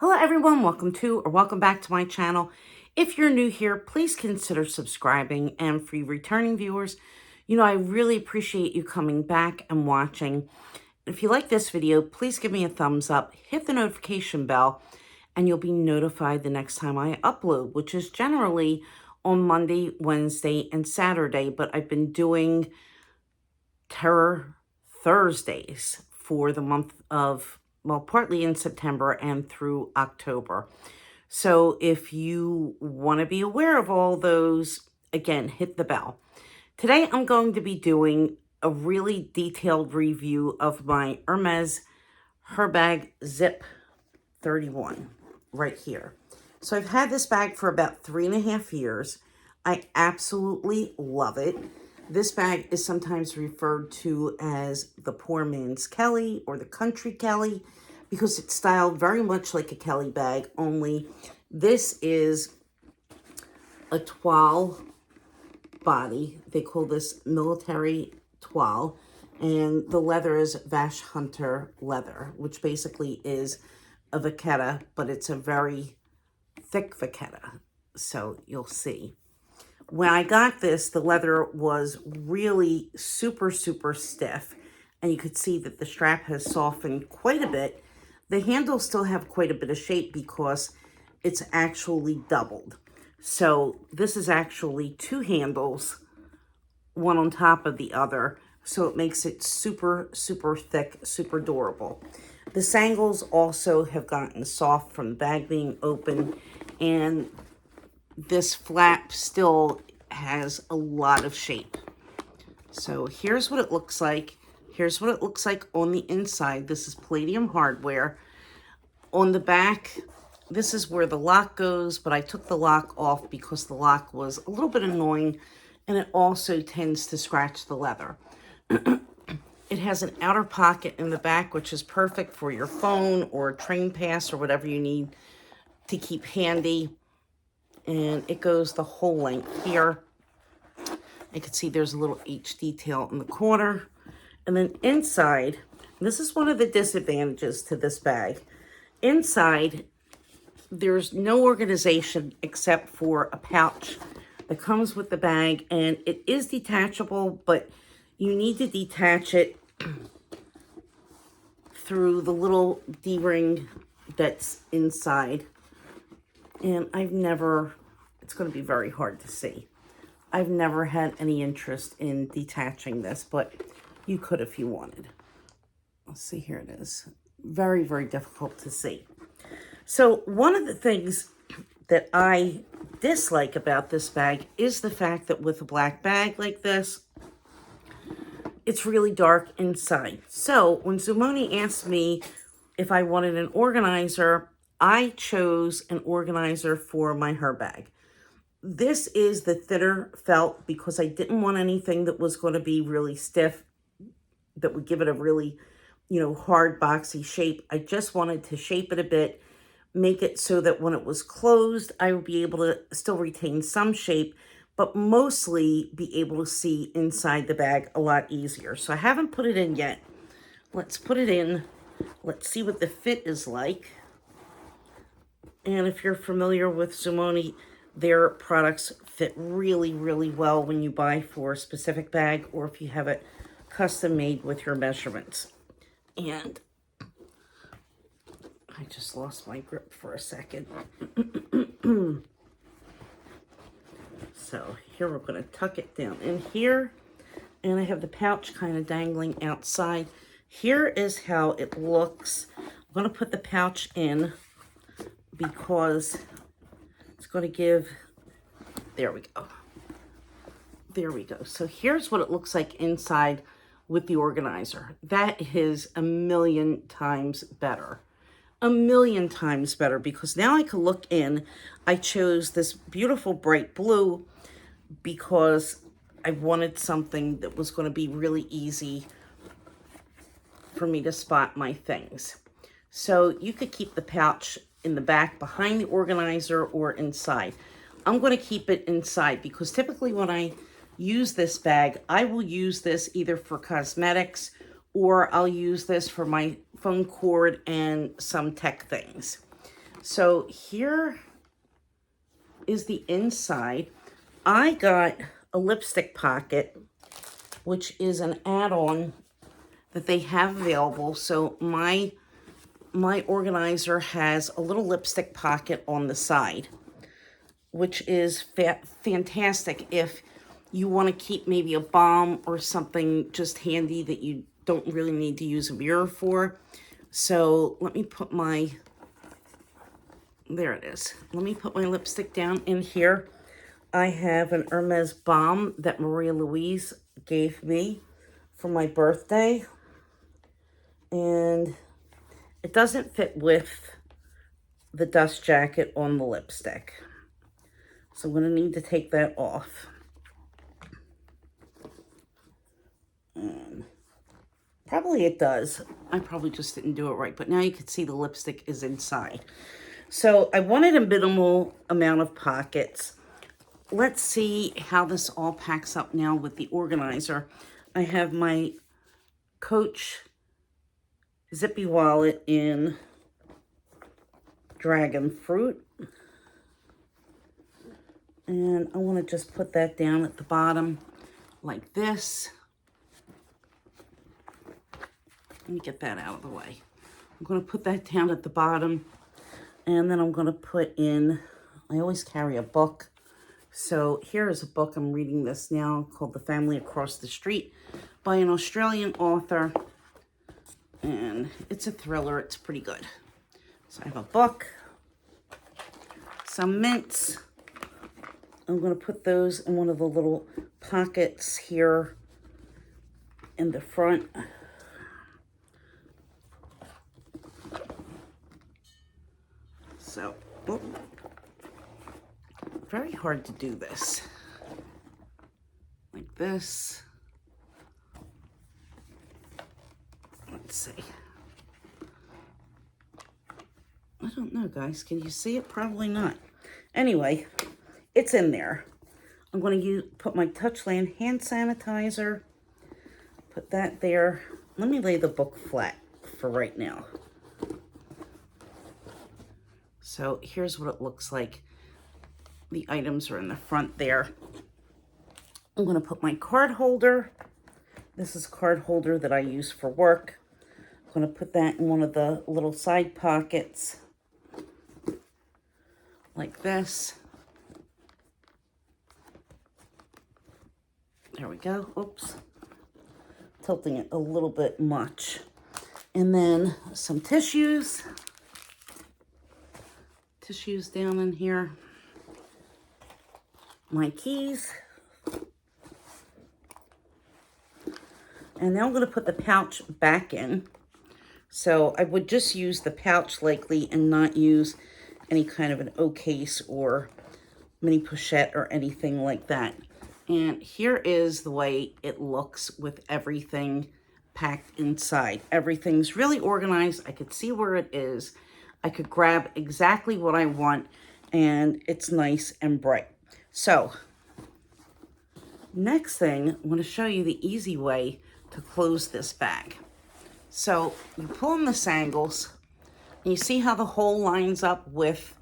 Hello everyone, welcome back to my channel. If you're new here, please consider subscribing, and for you returning viewers, I really appreciate you coming back and watching. If you like this video, please give me a thumbs up, hit the notification bell, and you'll be notified the next time I upload, which is generally on Monday, Wednesday, and Saturday, but I've been doing Terror Thursdays for the month of, well, partly in September and through October. So if you want to be aware of all those, again, hit the bell. Today I'm going to be doing a really detailed review of my Hermès Herbag Zip 31 right here. So I've had this bag for about 3.5 years. I absolutely love it. This bag is sometimes referred to as the poor man's Kelly or the country Kelly because it's styled very much like a Kelly bag, only this is a toile body. They call this military toile, and the leather is Vache Hunter leather, which basically is a vachetta, but it's a very thick vachetta, so you'll see. When I got this, the leather was really super stiff, and you could see that the strap has softened quite a bit. The handles still have quite a bit of shape because it's actually doubled. So this is actually two handles, one on top of the other, so it makes it super thick, super durable. The sangles also have gotten soft from the bag being open, and this flap still has a lot of shape. So here's what it looks like. Here's what it looks like on the inside. This is palladium hardware. On the back, this is where the lock goes, but I took the lock off because the lock was a little bit annoying, and it also tends to scratch the leather. It has an outer pocket in the back, which is perfect for your phone or train pass or whatever you need to keep handy. And it goes the whole length here. You can see there's a little H detail in the corner. And then inside, this is one of the disadvantages to this bag. Inside, there's no organization except for a pouch that comes with the bag, and it is detachable, but you need to detach it through the little D-ring that's inside. And it's going to be very hard to see. I've never had any interest in detaching this, but you could if you wanted. Let's see, here it is. Very difficult to see. So one of the things that I dislike about this bag is the fact that with a black bag like this, it's really dark inside. So when Zumoni asked me if I wanted an organizer, I chose an organizer for my Herbag. This is the thinner felt because I didn't want anything that was going to be really stiff, that would give it a really, hard, boxy shape. I just wanted to shape it a bit, make it so that when it was closed, I would be able to still retain some shape, but mostly be able to see inside the bag a lot easier. So I haven't put it in yet. Let's put it in. Let's see what the fit is like. And if you're familiar with Zumoni, their products fit really well when you buy for a specific bag or if you have it custom made with your measurements. And I just lost my grip for a second. So here we're going to tuck it down in here, and I have the pouch kind of dangling outside. Here is how it looks. I'm going to put the pouch in because it's going to give, there we go. There we go. So here's what it looks like inside with the organizer. That is a million times better. A million times better, because now I can look in. I chose this beautiful bright blue because I wanted something that was going to be really easy for me to spot my things. So you could keep the pouch in the back behind the organizer or inside. I'm going to keep it inside because typically when I use this bag, I will use this either for cosmetics or I'll use this for my phone cord and some tech things. So here is the inside. I got a lipstick pocket, which is an add-on that they have available. So my organizer has a little lipstick pocket on the side, which is fantastic if you want to keep maybe a balm or something just handy that you don't really need to use a mirror for. So let me put my, there it is. Let me put my lipstick down in here. I have an Hermès balm that Maria Louise gave me for my birthday. And it doesn't fit with the dust jacket on the lipstick. So I'm going to need to take that off. And probably it does. I probably just didn't do it right. But now you can see the lipstick is inside. So I wanted a minimal amount of pockets. Let's see how this all packs up now with the organizer. I have my Coach zippy wallet in dragon fruit. And I want to just put that down at the bottom like this. Let me get that out of the way. I'm going to put that down at the bottom. And then I'm going to put in, I always carry a book. So here is a book, I'm reading this now, called The Family Across the Street by an Australian author. And it's a thriller, it's pretty good. So I have a book, some mints. I'm going to put those in one of the little pockets here in the front. So, very hard to do this. Like this. Let's see. I don't know, guys. Can you see it? Probably not. Anyway, it's in there. I'm going to put my Touchland hand sanitizer. Put that there. Let me lay the book flat for right now. So here's what it looks like. The items are in the front there. I'm going to put my card holder. This is a card holder that I use for work. I'm going to put that in one of the little side pockets like this. There we go. Oops. Tilting it a little bit much. And then some tissues. Tissues down in here. My keys. And now I'm going to put the pouch back in. So I would just use the pouch likely and not use any kind of an O case or mini pochette or anything like that. And here is the way it looks with everything packed inside. Everything's really organized. I could see where it is. I could grab exactly what I want, and it's nice and bright. So next thing, I want to show you the easy way to close this bag. So you pull in the sangles, and you see how the hole lines up with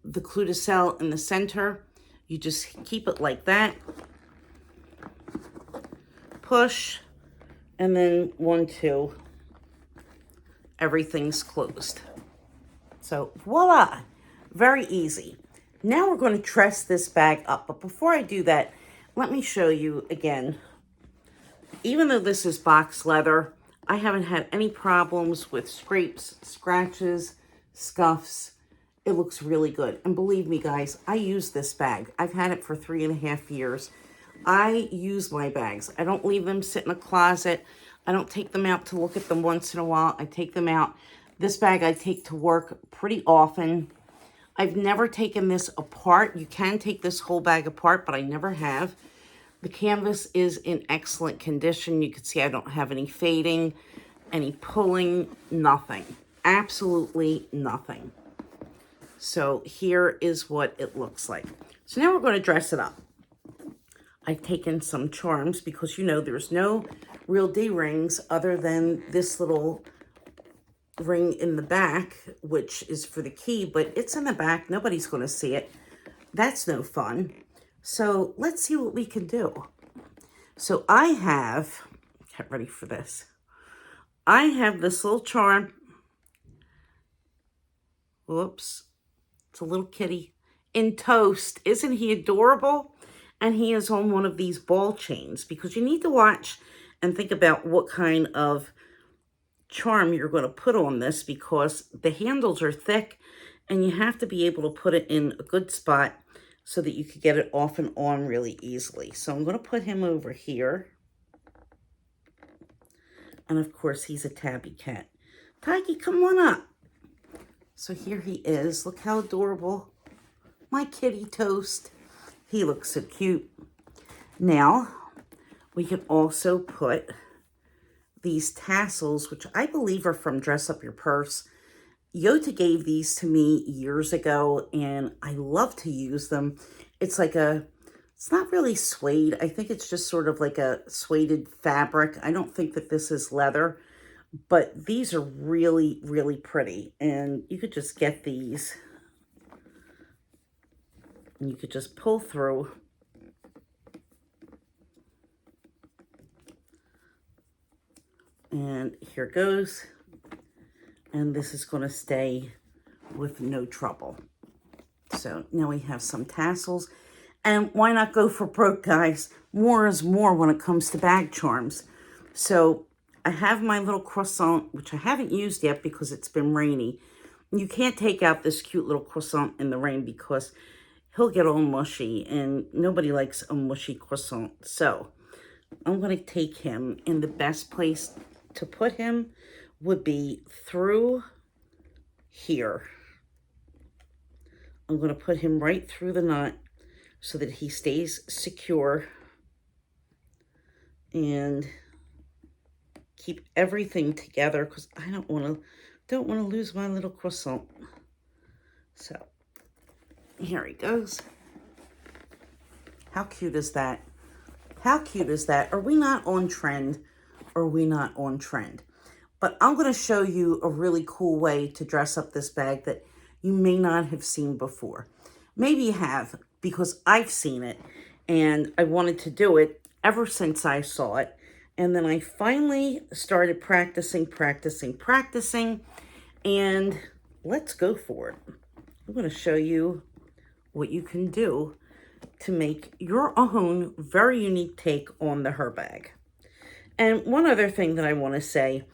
the clou de sel in the center. You just keep it like that. Push, and then 1, 2. Everything's closed. So voila, very easy. Now we're going to dress this bag up. But before I do that, let me show you again. Even though this is box leather, I haven't had any problems with scrapes, scratches, scuffs. It looks really good. And believe me, guys, I use this bag. I've had it for 3.5 years. I use my bags. I don't leave them sit in a closet. I don't take them out to look at them once in a while. I take them out. This bag I take to work pretty often. I've never taken this apart. You can take this whole bag apart, but I never have. The canvas is in excellent condition. You can see I don't have any fading, any pulling, nothing. Absolutely nothing. So here is what it looks like. So now we're going to dress it up. I've taken some charms because, you know, there's no real D-rings other than this little ring in the back, which is for the key, but it's in the back. Nobody's going to see it. That's no fun. So let's see what we can do. So I have, get ready for this. I have this little charm. Whoops. It's a little kitty in toast. Isn't he adorable? And he is on one of these ball chains, because you need to watch and think about what kind of charm you're going to put on this, because the handles are thick and you have to be able to put it in a good spot so that you could get it off and on really easily. So I'm going to put him over here. And of course, he's a tabby cat. Tiggy, come on up. So here he is. Look how adorable. My kitty toast. He looks so cute. Now, we can also put these tassels, which I believe are from Dress Up Your Purse. Yota gave these to me years ago, and I love to use them. It's like it's not really suede. I think it's just sort of like a suede fabric. I don't think that this is leather, but these are really, really pretty. And you could just get these, and you could just pull through. And here goes. And this is going to stay with no trouble. So now we have some tassels. And why not go for broke, guys? More is more when it comes to bag charms. So I have my little croissant, which I haven't used yet because it's been rainy. You can't take out this cute little croissant in the rain because he'll get all mushy, and nobody likes a mushy croissant. So I'm going to take him, and the best place to put him would be through here. I'm going to put him right through the knot so that he stays secure, and keep everything together, because I don't want to lose my little croissant. So here he goes. How cute is that? How cute is that? Are we not on trend? Are we not on trend? But I'm going to show you a really cool way to dress up this bag that you may not have seen before. Maybe you have, because I've seen it, and I wanted to do it ever since I saw it. And then I finally started practicing, and let's go for it. I'm going to show you what you can do to make your own very unique take on the Herbag. And one other thing that I want to say,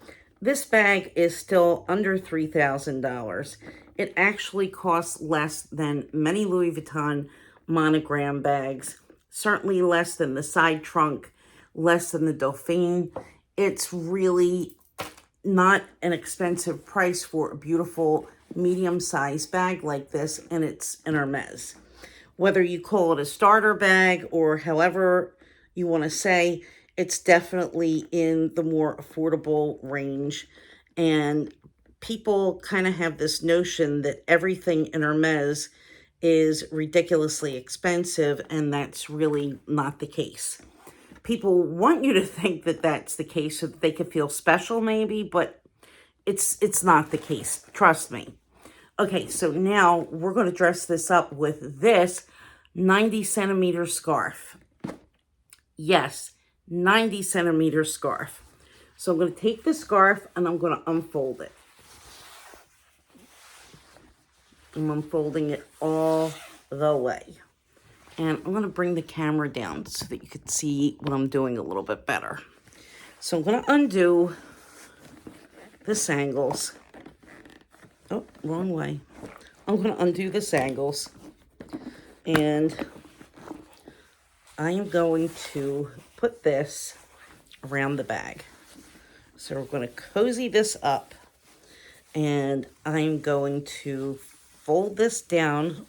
this bag is still under $3,000. It actually costs less than many Louis Vuitton monogram bags, certainly less than the side trunk, less than the Dauphine. It's really not an expensive price for a beautiful medium-sized bag like this, and it's an Hermès. Whether you call it a starter bag or however you want to say, it's definitely in the more affordable range. And people kind of have this notion that everything in Hermès is ridiculously expensive, and that's really not the case. People want you to think that that's the case so that they can feel special maybe, but it's not the case. Trust me. Okay, so now we're going to dress this up with this 90-centimeter scarf. Yes, 90-centimeter scarf. So I'm going to take the scarf and I'm going to unfold it. I'm unfolding it all the way. And I'm going to bring the camera down so that you can see what I'm doing a little bit better. So I'm going to undo the sangles. Oh, wrong way. I'm going to undo the sangles. And I am going to put this around the bag. So we're going to cozy this up. And I'm going to fold this down.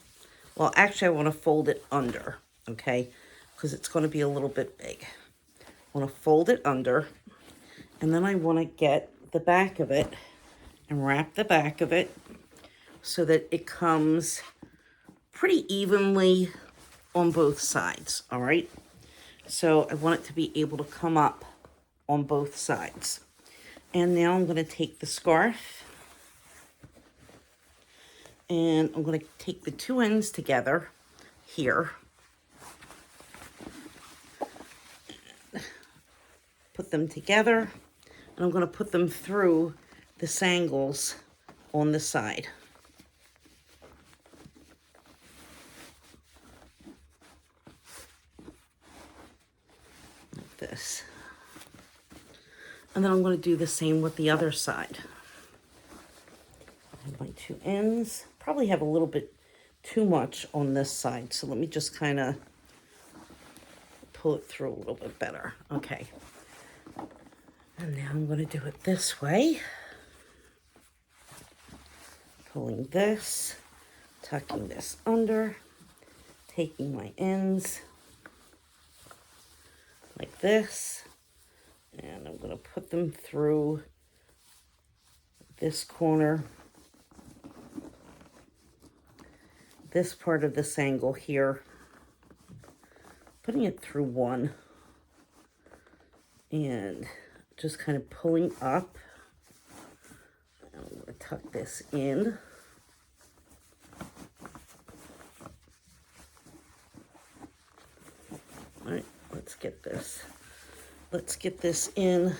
Well, actually, I want to fold it under, okay? Because it's going to be a little bit big. I want to fold it under. And then I want to get the back of it and wrap the back of it so that it comes pretty evenly on both sides, all right? So I want it to be able to come up on both sides. And now I'm going to take the scarf And I'm going to take the two ends together here. Put them together. And I'm going to put them through the sangles on the side. Like this. And then I'm going to do the same with the other side. I have my two ends. Probably have a little bit too much on this side, so let me just kind of pull it through a little bit better. Okay. And now I'm going to do it this way. Pulling this, tucking this under, taking my ends like this, and I'm going to put them through this corner, this part of this angle here, putting it through one, and just kind of pulling up. I'm going to tuck this in. All right, let's get this. Let's get this in.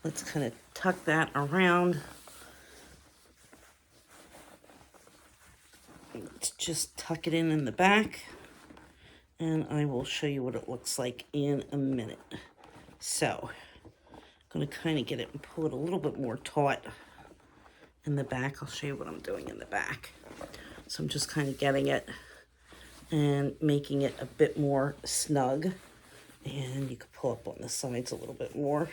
Let's kind of tuck that around. Let's just tuck it in the back, and I will show you what it looks like in a minute. So, I'm going to kind of get it and pull it a little bit more taut in the back. I'll show you what I'm doing in the back. So I'm just kind of getting it and making it a bit more snug. And you can pull up on the sides a little bit more.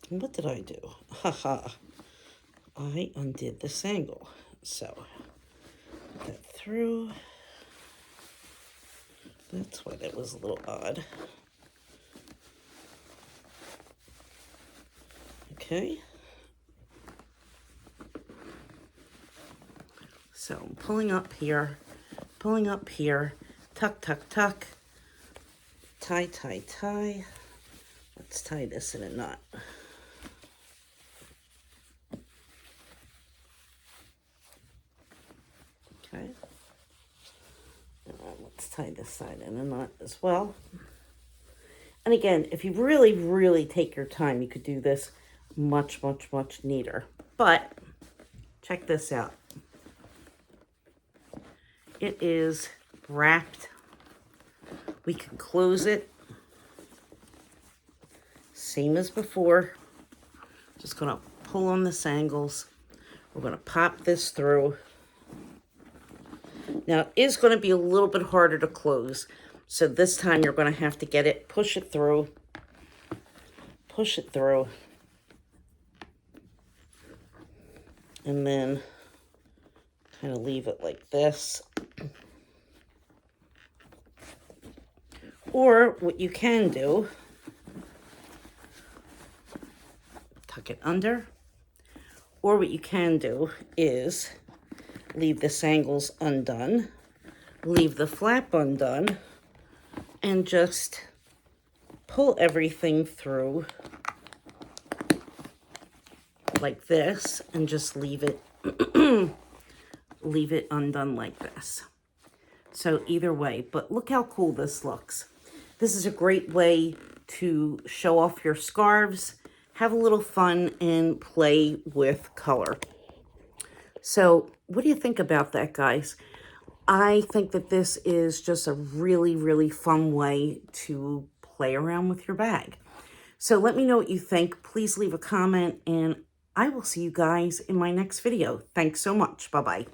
And what did I do? Haha. I undid this angle. So, put that through. That's why that was a little odd. Okay. So I'm pulling up here, tuck, tuck, tuck, tie, tie, tie. Let's tie this in a knot. Okay. Let's tie this side in a knot as well. And again, if you really, really take your time, you could do this much, much, much neater. But check this out. It is wrapped. We can close it. Same as before. Just gonna pull on the sangles. We're gonna pop this through. Now it is gonna be a little bit harder to close. So this time you're gonna have to get it, push it through, and then kind of leave it like this. Or what you can do, tuck it under, or what you can do is leave the sangles undone, leave the flap undone, and just pull everything through like this and just leave it leave it undone like this. So either way, but look how cool this looks. This is a great way to show off your scarves, have a little fun, and play with color. So what do you think about that, guys? I think that this is just a really, really fun way to play around with your bag. So let me know what you think. Please leave a comment, and I will see you guys in my next video. Thanks so much. Bye-bye.